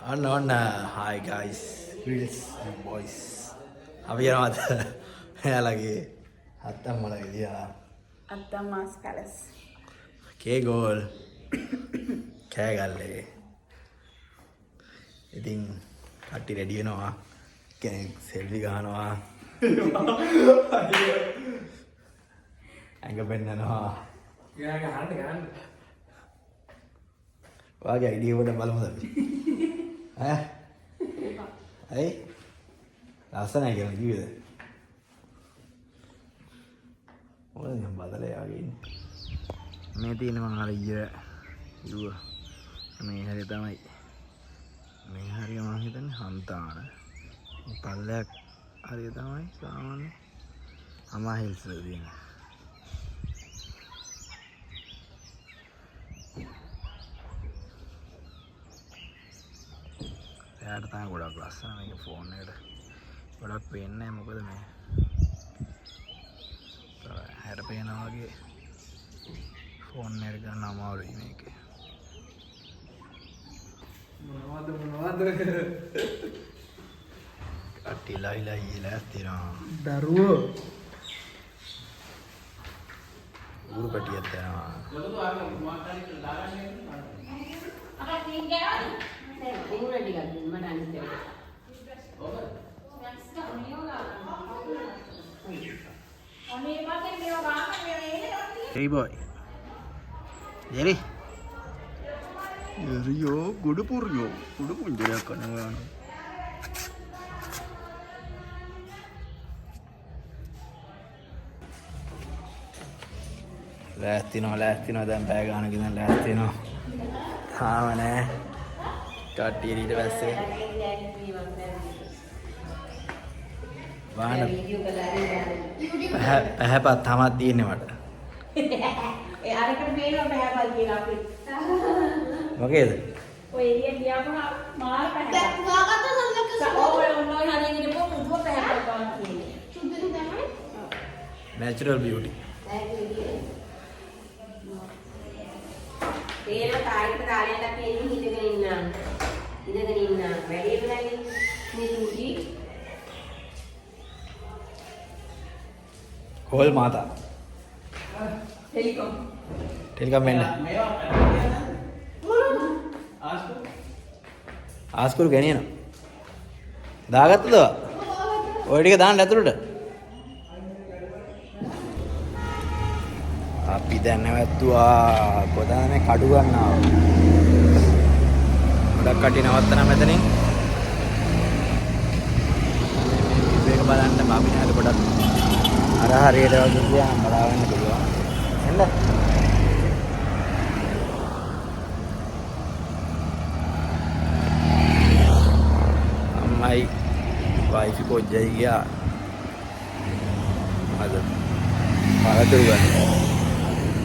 On hi guys, girls and boys. අපි යනවාද එයාලගේ අත්තම්මලා එළියා. අත්තම්මාස් පැලස්. කේ goal. කෑ ගල්ලේ. ඉතින් කට්ටි රෙඩි වෙනවා. කෙනෙක් සෙල්ෆි ගහනවා. ඇඟ පෙන්නනවා. ගහන්න. වාගේ අයිඩියා වල බලමුද අපි? ඈ? ඇයි? ලස්සනයි කියලා කිව්වද? මොකද මම බදලා යාගේ ඉන්නේ. මේ තියෙන මං අර ඊයේ කිව්වා. මේ හැරේ තමයි. මේ හරිය මම හිතන්නේ හන්තාන. මේ පල්ලයක් හරිය තමයි සාමාන්‍ය අමා හිල්ස් වල තියෙන. එයාට තමයි ගොඩක් ලස්සන මේක ෆෝන් එකට. ගොඩක් පේන්නේ නැහැ මොකද මේ හැර පේනවා වගේ ෆෝන් එක ගන්න අමාරුයි මේකේ. මොනවද කට්ටිලා ඉලා තියෙනවා දරුවෝ උරු පැටියක් දෙනවා hey boy Jerry Rio kudu punjak kan ලෑස්තිනවා දැන් පැය ගානක ඉඳන් ලෑස්තිනවා තාම නෑ කට්ටිය ඊට පස්සේ වාහන පැහැපත් තමත් තියෙන්නේ මට ඒ අරකට පේනවා පැහැපත් කියලා අපි මොකේද ඔය එළිය ගියාම මාර පැහැපත් වාගත්ත සම්ලක්ෂ ඕවල ඔන්නෝයි හරියට ඉඳපුවා මුදුව පැහැපත් ගන්න කියන්නේ සුදුසු තමයි natural beauty තේරෙන තාරිකට දාලයක් තියෙන හිටගෙන ඉන්න වැඩි වෙනයි මේ සුජි කෝල් මාතා ටෙලිකම් වෙන්න ආස්කුරු ගෙනියනවා දාගත්තද ඔය ටික දාන්න ඇතුළට අපි දැන් නැවැත්තුවා කොතනද මේ කඩු ගන්නවා ගොඩක් කටි නවත්තන මෙතනින් මේක බලන්න මාපිනාට ගොඩක් අර හරියට වගේ කියන්න බලාගන්න පුළුවන් එන්න අම්මයි වයිෆි කොච්චයි ගියා අද පළතුරු ගන්න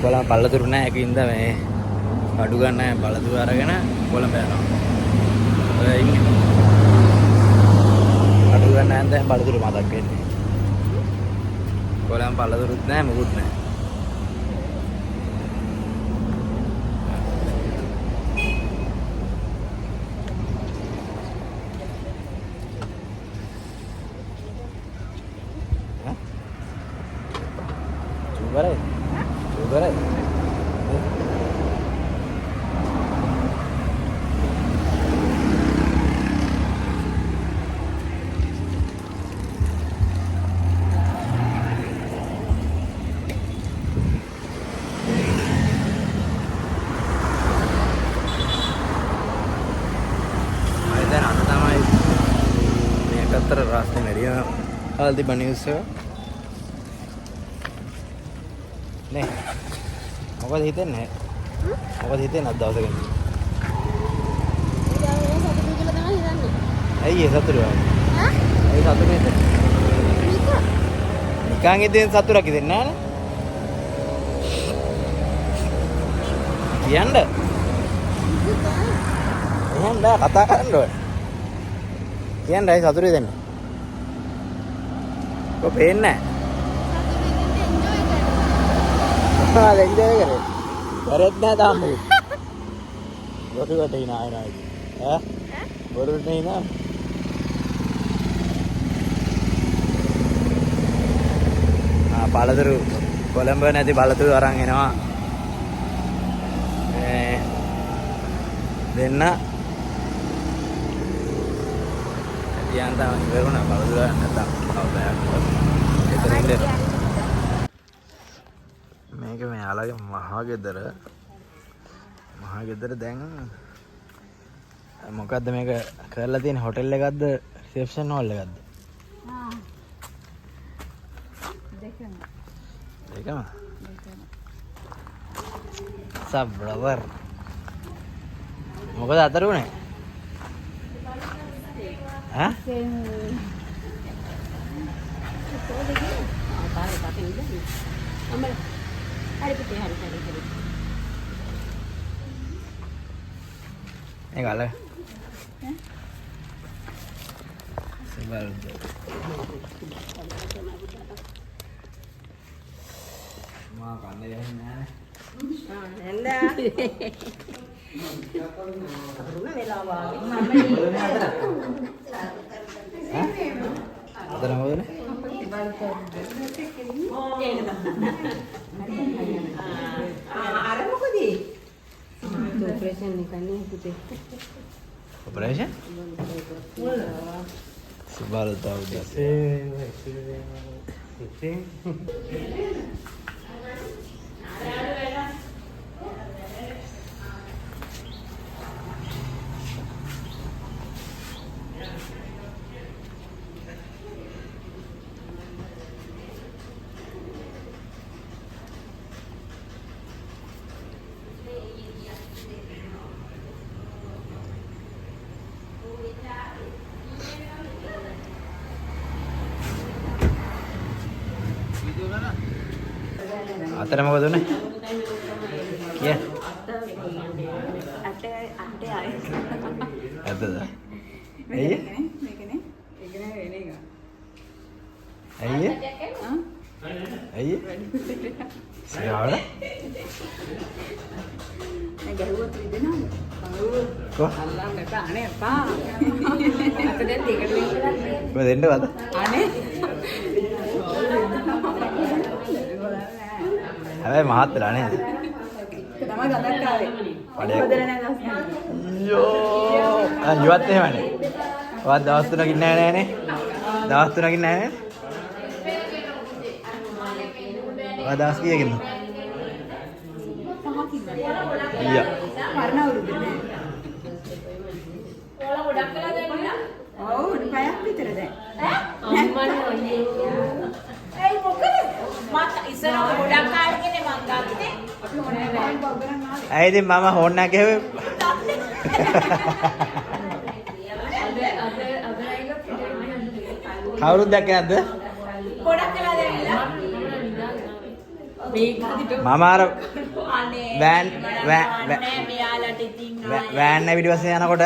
කොළඹ පළතුරු නැහැ ඒකින්ද මේ අඩු ගන්න පළතුරු අරගෙන කොළඹ යනවා ඔය ඉන්නේ අඩු ගන්න නැන්ද පළතුරු මතක් වෙන්නේ කොළඹ පළතුරුත් නැහැ මොකුත් නැහැ Sugar. रास्ते में हल्दी बनी उससे नहीं මොකද හිතන්නේ මොකද හිතන්නේ අද දවසක ඉන්නේ ඇයි ඒ සතුරු ඈ ඒ සතුරු නේද නිකන් ඉතින් සතුරක් ඉතින් නෑනේ කියන්න එහෙනම් කතා කරන්න ඕනේ කියන්න ඇයි සතුරු දෙන්නේ කො පේන්නේ නැහැ එන්ජොයි කරේ කරෙත් නෑ තාම මොකද හිනා එනවා ඈ බොරුට නේ පළතුරු කොළඹ නැති පළතුරු අරන් එනවා දෙන්න තියන් තමයි ඉවරුණා පළතුරු නැත්තම් මේක මෙයාලගේ මහා ගෙදර දැන් මොකද්ද මේක කරලා තියෙන හොටෙල් එකක්ද රිසෙප්ෂන් හෝල් එකක්ද දෙකම සබ් බ්‍රදර් මොකද අතර උනේ ඈ Enggak lah. Sebal. Makan deh ya. Anda. Rumah melawa. Ada nama tu ni? Ada apa di? Operation? Sebal tahu dah. අතර මොකද උනේ? කිය. අට ආයි. ඇත්තද? ඇයි? මේකනේ. ඒකනේ වෙන එක. ඇයි? ඇයි? සියාවල? මම ගැහුවත් විදිනවද? කො? අල්ලන්න එපා අනේ එපා. අත දැන් දෙකට වෙන් කරලා තියෙන්නේ. කොහෙද දෙන්නවද? අනේ. හැබැයි මහත්තලා නේද? තමයි ගඳක් ආවේ. බදල නැහැ දවස් ගන්න. යෝ. යුවත් එහෙමනේ. ඔයා දවස් 3කින් නැහැ නෑනේ. දවස් 3කින් නැහැ නේද? ඔයා දවස් කීයකින්ද? 5කින්. ඊයා. මරණ අවුරුද්දනේ. ඕලා ගොඩක් කළා දැන් නේද? ඔව් පැයක් විතර දැන්. අම්මනේ ඔන්නේ. ඒ මොකද? මට ඉස්සර ගොඩක් කාලෙකනේ මං ගත්තේ. අපි මොනේ බෑන් බබරන් ආවේ. ඇයි ඉතින් මම හොන්න ගැහුවේ? කවුරුත් දැක්කේ නැද්ද? ගොඩක් කළා දැන් මේක මම අර අනේ වෑන් මෙයාලට ඉතින් වෑන් නැවිලි වශයෙන් යනකොට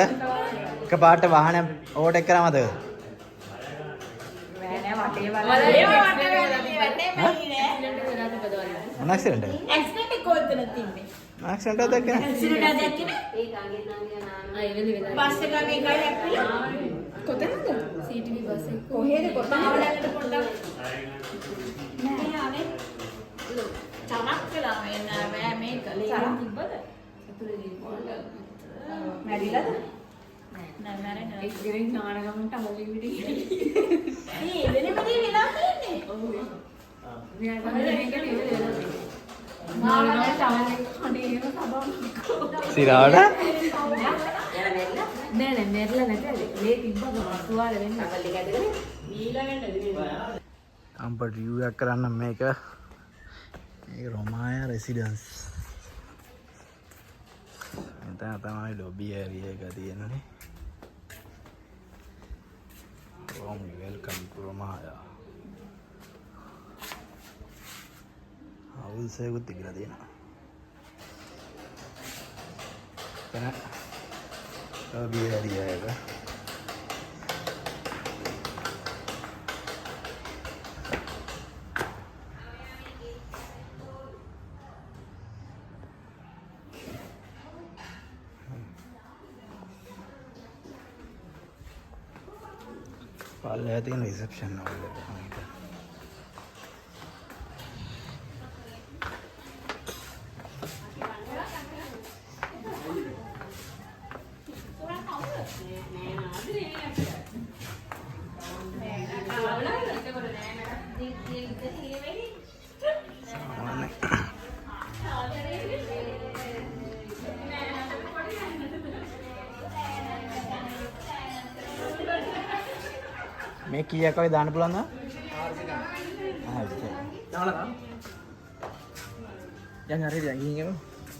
එකපාරට වාහනයක් ඕවර්ටේක් කරා මතකද? වෑනේ වටේ බලන්න. මොන ඇක්සිඩන්ට් එකද? ඇක්සිඩන්ට් එක කොහෙද තින්නේ? ඇක්සිඩන්ට් එකක් දැක්කේ නැහැ. ඇක්සිඩන්ට් එකක් දැක්කේ නෑ? බස් එක ගානේ එකයි හැප්පිලා. කොතනද? CTV බස් එක. කොහෙද කොතනද? ආවලකට පොඩ්ඩක්. නෑ ආනේ. චමක් කළා මේ මේ කලේ තිබ්බද? මැරිලාද? නෑ මැරෙන්නේ නෑ. ඉතින් නානගමන්ට අවලි විදිහට. මේ වෙනම දේ වෙලා තියෙන්නේ. ඔව්. මෙයා තමයි මේක නෙවෙයි. නානගමන්ට අවලි කණේ ඒව සබම්. සිරාවට? නෑ මෙරලා නැතද? මේ තිබ්බම සුවාල වෙන්න අවලි ගැදගෙන මීලා වෙන්නද මේ. අම්පට රිව්ව් එකක් කරන්න මේක. මේක රොමායා රෙසිඩන්ස්. මෙතන තමයි ලොබි ඒරියා එක තියෙන්නේ. Welcome to Romaya. House එකකුත් තිබිලා තියෙනවා. එතන ලොබි ඒරියා එක. පල්ලෙහා තියෙන රිසෙප්ෂන් හෝල් එක. මේ කීයක් වගේ දාන්න පුළුවන්ද? 400. දාලා. යන් හරියට යන් ගිහින් යමු.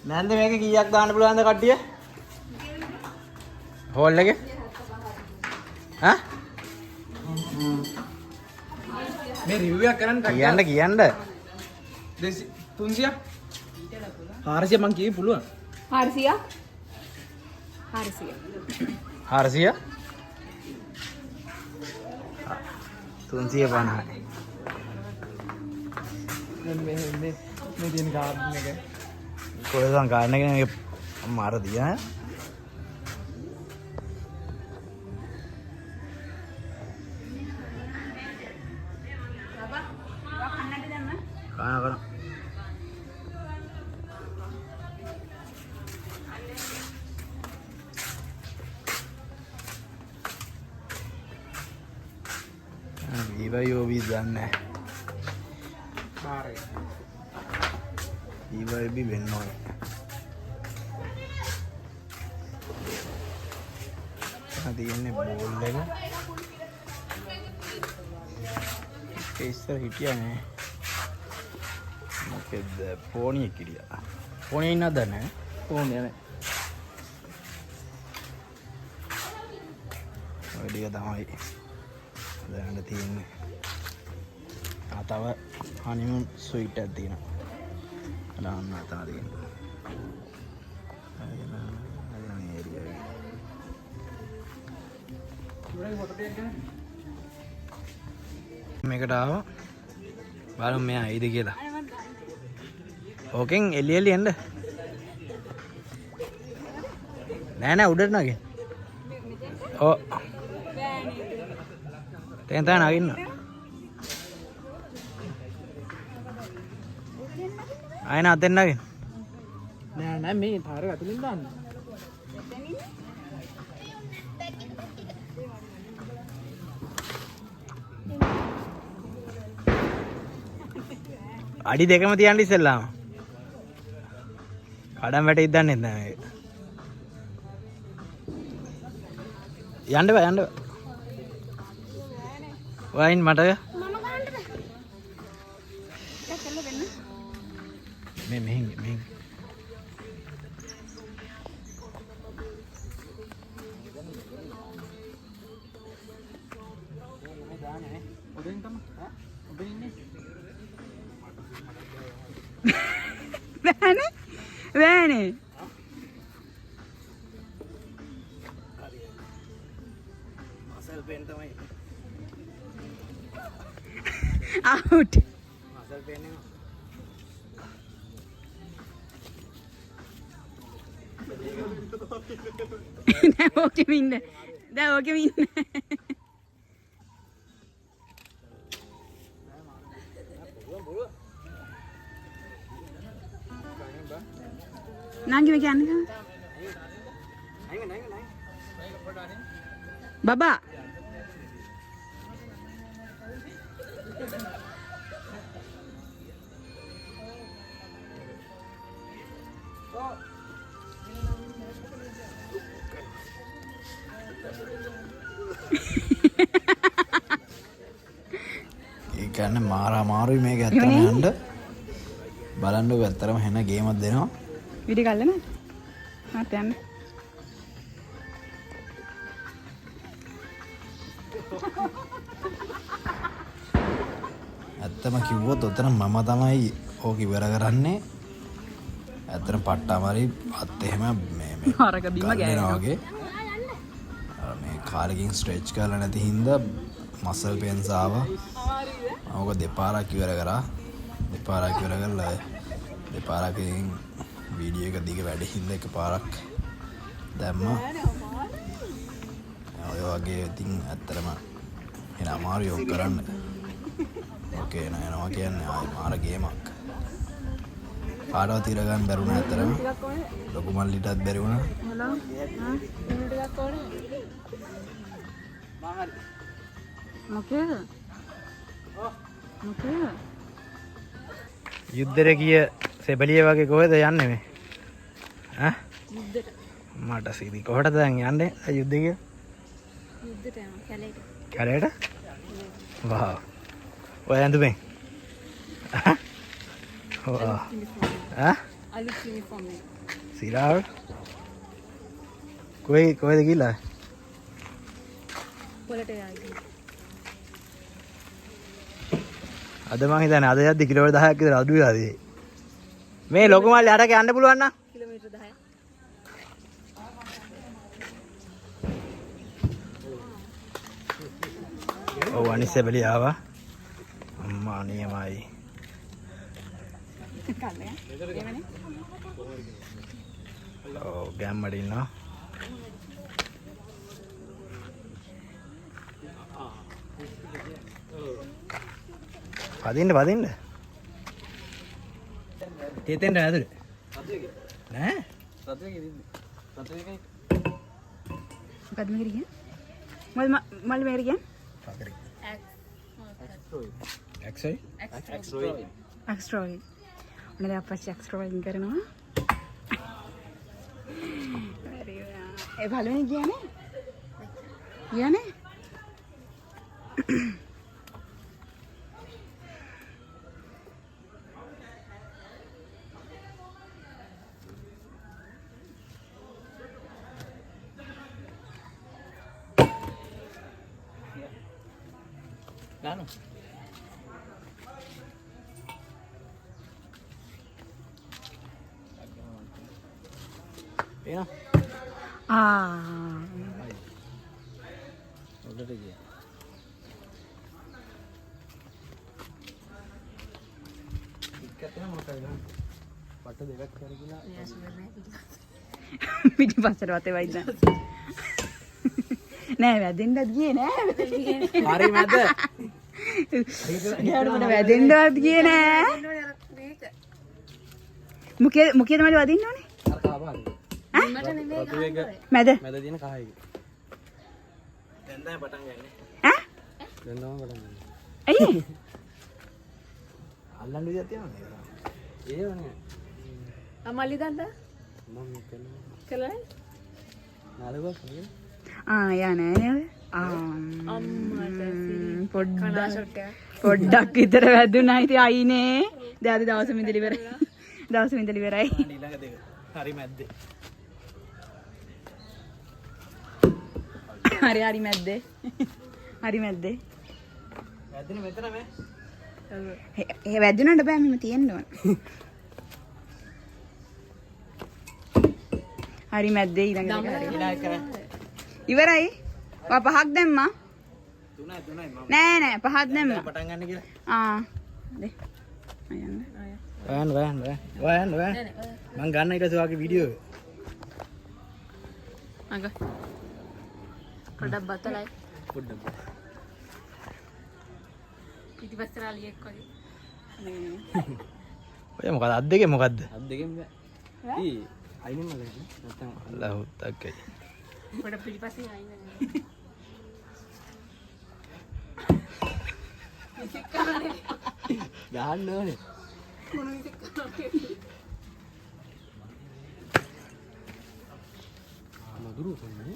නැන්ද මේක කීයක් දාන්න පුළුවන්ද කට්ටිය? හෝල් එකේ? ඈ? මේ රිවිව් එකක් කරන්න කියන්න. 300. 400 මං කිව්වේ පුළුවන්. 400. 400. 350. මේ තියෙන ගාඩන් එක. කොහෙද ගාඩන් එක මේක මාර දියා. බබා, ඔයා කන්නට දැම්ම? කන. Viva දන්නේ. බාරේ. Viva වෙන්න ඕනේ. තියෙන්නේ බෝල් එක. ඉස්සර හිටියා නේ. මොකද පොණියෙක් හිටියා. පොණිය ඉන්නවද නැහැ? පොණිය නැහැ. ඔය ටික තමයි දැනට තියෙන්නේ. තව හනිමූන් ස්වීට් එකක් තියෙනවා. දාන්න අතන තියෙනවා. මේකට ආවා. බලමු මෙයා ඇයිද කියලා. ඕකෙන් එළිය එන්න. නෑ උඩට නගින්න. ඔව්. තෙන් තන නගින්න. ආයෙ නැතෙන් නගින්න. නෑ මේ පාර ඇතුලින් දාන්න. අඩි දෙකම තියන්න ඉස්සෙල්ලාම. කඩම් වැටෙයිද දන්නේ නැහැ මේක. යන්න බෑ. වයින් මට මම ගන්නද? දැක්කල වෙන්න. මෙහෙන්. Bene. Muscle pain තමයි. Out. Muscle pain එක. Okay minne. Da okay minne. Nangi me kyanne ka? Baba. ඒ කියන්නේ මාරුයි මේක ඇත්තම යන්න. බලන්නකො ඇත්තටම හැන ගේමක් දෙනවා. Video ගල්ලන? හත් යන්න. ඇත්තම කිව්වොත් ඔතන මම තමයි ඕක ඉවර කරන්නේ. ඇත්තට පට්ටාමාරි අත් එහෙම මේ අරක බිම ගෑනවා වගේ. මේ කාලෙකින් ස්ට්‍රෙච් කරලා නැති හින්දා මසල් පේන්ස් ආවා. ඕක දෙපාරක් ඉවර කරා. දෙපාරක් ඉවර කරලා දෙපාරකින් වීඩියෝ එක දිග වැඩ හින්දා එකපාරක් දැම්මා. ඔය වගේ ඉතින් ඇත්තටම එන අමාරු යොක් කරන්න. ඕකේ නයනවා කියන්නේ ආයි මාර ගේමක්. කාටවත් ඉර ගන්න බැරුණා ඇතරම. ලොකු මල්ලිටත් බැරි වුණා. මොකේද? මොකේද? යුද්ධෙට ගිය සෙබලිය වගේ කොහෙද යන්නේ මේ? ඈ? යුද්ධෙට. මට සීදි කොහෙටද දැන් යන්නේ? යුද්ධෙ ගිය? යුද්ධෙට යනවා කැලේට. කැලේට? වාව්. ඔය ඇඳුමෙන්? වාව්. ඈ? අලුත් යුනිෆෝම් එක. සිරාව? කොහෙද ගිහලා? පොළට යයි. අද මං හිතන්නේ අද යද්දි කිලෝමීටර් 10ක් විතර අඩු වෙලාද මේ ලොකු මල්ලේ අරක යන්න පුළුවන් නම් කිලෝමීටර් 10ක්. ඔව් අනිත් සෙබලිය ආවා අම්මා නියමයි කල්ලේ. එමනේ. ඔව් ගැම්මඩ ඉන්නවා පදින්න තේතෙන්ට ඇතුලේ නෑ මොකද්ද මේක කියන්නේ? මල් මේක කියන්නේ? එක්සයි එක්ස්ට්‍රෝයි. උනේ අපච්චි එක්ස්ට්‍රෝයින් කරනවා. හරි ඒ බලන්නේ කියන්නේ? කියන්නේ? Claro. Pena. Udah deh ya. Ikatnya mau kayak pakai dekat kali gila. Ya sebenarnya පිටිපස්සට වතේ වයිද නෑ වැදෙන්නත් ගියේ නෑ හරි මැද යාළුවා මට වැදෙන්නවත් ගියේ නෑ මොකේද මට වදින්න ඕනේ අර කාපාරි මට නෙමෙයි මැද මැද තියෙන කහයි දැන් තමයි පටන් ගන්නේ ඈ දැන් තමයි පටන් ගන්නේ ඇයි අල්ලන්න විදියක් තියෙනවද ඒවනේ අමලි දන්ද මම කළා නාලුවක් නේ යා නෑ නේද අම්මට පොඩ්ඩක් විතර වැදුනා ඉතින් අයිනේ දැන් අද දවසෙම ඉඳලා ඉවරයි දවසෙම ඉඳලා ඉවරයි ඊළඟ දෙක හරි මැද්දේ හරි මැද්දේ හරි මැද්දේ වැද්දෙන මෙතන මේ ඒ වැදුනට බෑ මෙහෙම තියෙන්න ඕන හරි මැද්දේ ඊළඟ දෙක හරි ඉවරයි වා පහක් දැම්මා තුනයි මම නෑ පහක් දැම්මා පටන් ගන්න කියලා දේ අයන්න වයන් මං ගන්න ඊට පස්සේ වාගේ වීඩියෝ අඟ පොඩක් බතලයි පොඩ්ඩක් පිටිපස්සට අලියෙක් වගේ ඔය මොකද අත් දෙකේ මොකද්ද අත් දෙකෙන් බෑ ඊ අයිනෙන් මග නැත්තම් අල්ලාහ් තක්කයි පොඩ පිටිපස්සේ අයින්න ගහන්න ඕනේ මදුරු තමයි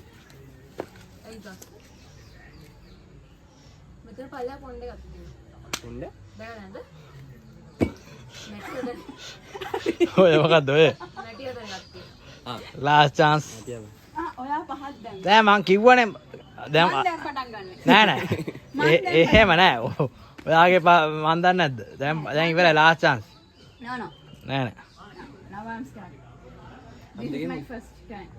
ඇයි බස් මෙතන පල්ලා පොණ්ඩ එකක් තියෙනවා කොණ්ඩ දැක නැද්ද ඔය මොකද්ද ඔය නැටි හදන්න ගත්තා ලාස්ට් chance තියව ඔයා පහක් දැන් දැන් මං කිව්වනේ දැන් මම දැන් පටන් ගන්න නෑ එහෙම නෑ ඔයාගේ මන් දන්නේ නැද්ද දැන් ඉවරයි ලාස්ට් chance නෝ නෝ නෑ now I'm starting this is my first time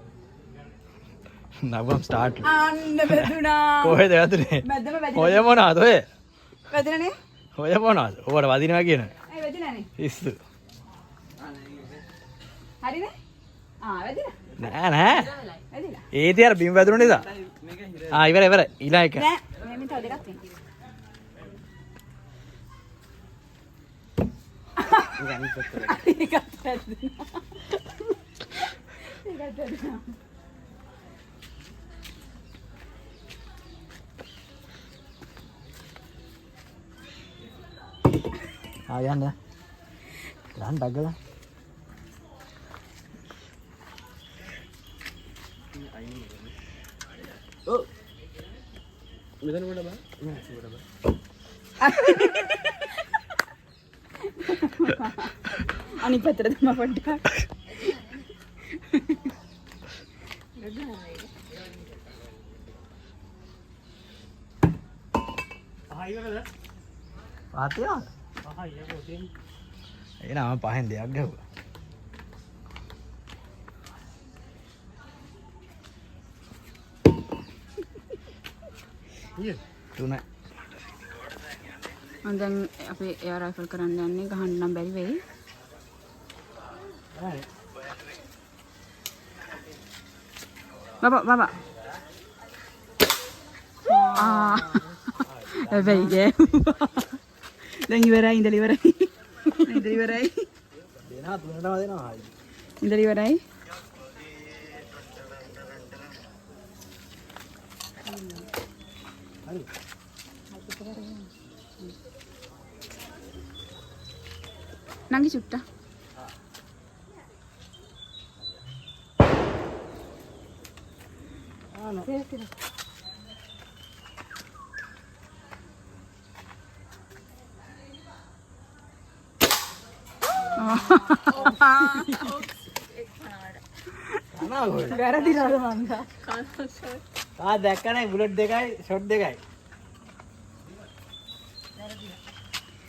now I'm start අන්න වැදුනා කොහෙද වැදුනේ මැදම ඔය මොනවද ඔය වැදුනානේ ඔය මොනවද ඔබට වදිනවා කියන ඇයි වැදුනානේ ඉස්සු හරිනේ වැදුනා නෑ වැදුනා ඒති අර බිම් වැදුන නිසා ඉවර ඊළඟ එක නෑ මේ තව දෙකක් තියෙනවා අනිත් පැත්තට. ඒකත් වැරදුනා. ඒකත් වැරදුනා. යන්න යන්න ඩගලා ඔව්. මෙතන කොට බා. නෑ කොට බා. අනිත් පැත්තට තමයි පොඩ්ඩක්. ආයෙත් පාතියා ආයෙත් පොතෙන් ඒ නම පහෙන් දෙයක් ගැහුවා ඊයේ තුන මම දැන් අපි එයා රයිෆල් කරන්න යන්නේ ගහන්න නම් බැරි වෙයි. බබා හැබැයි ගැහුවා. දැන් ඉවරයි ඉඳලා ඉවරයි. ඉඳලා ඉවරයි. දෙනවා තුනටම දෙනවා ආයි ඉඳලා ඉවරයි. හරි නංගි චුට්ටා. වැරදිලාද මන්දා? දැක්කනේ බුලට් දෙකයි ෂොට් දෙකයි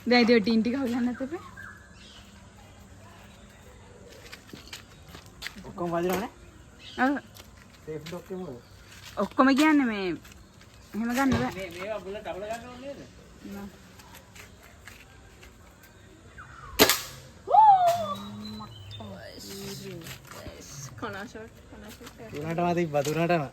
දැන් ඉතින් ටින් ටික හොයන්නත් එපා. ඔක්කොම වදිනවනේ ඔව්. සේෆ් ඩොක් එකම ඔක්කොම කියන්නේ මේ එහෙම ගන්න බෑ. මේවා බුලට් අපල ගන්න ඕනේ නේද? නෑ. තුනටම තිබ්බා තුනටම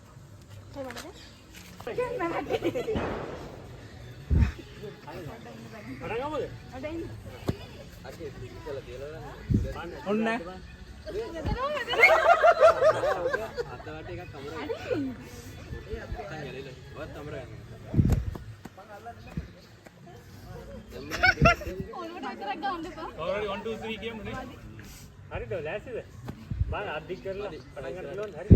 ඔන්න අතවට එකක් කමරා. වත් කමරා ගන්න. ඔල්රෙඩි 1 2 3 කියමුනේ. හරිද? ලෑස්තිද? බාන අද්දික් කරලා පටන් ගන්න පුළුවන්ද? හරිද?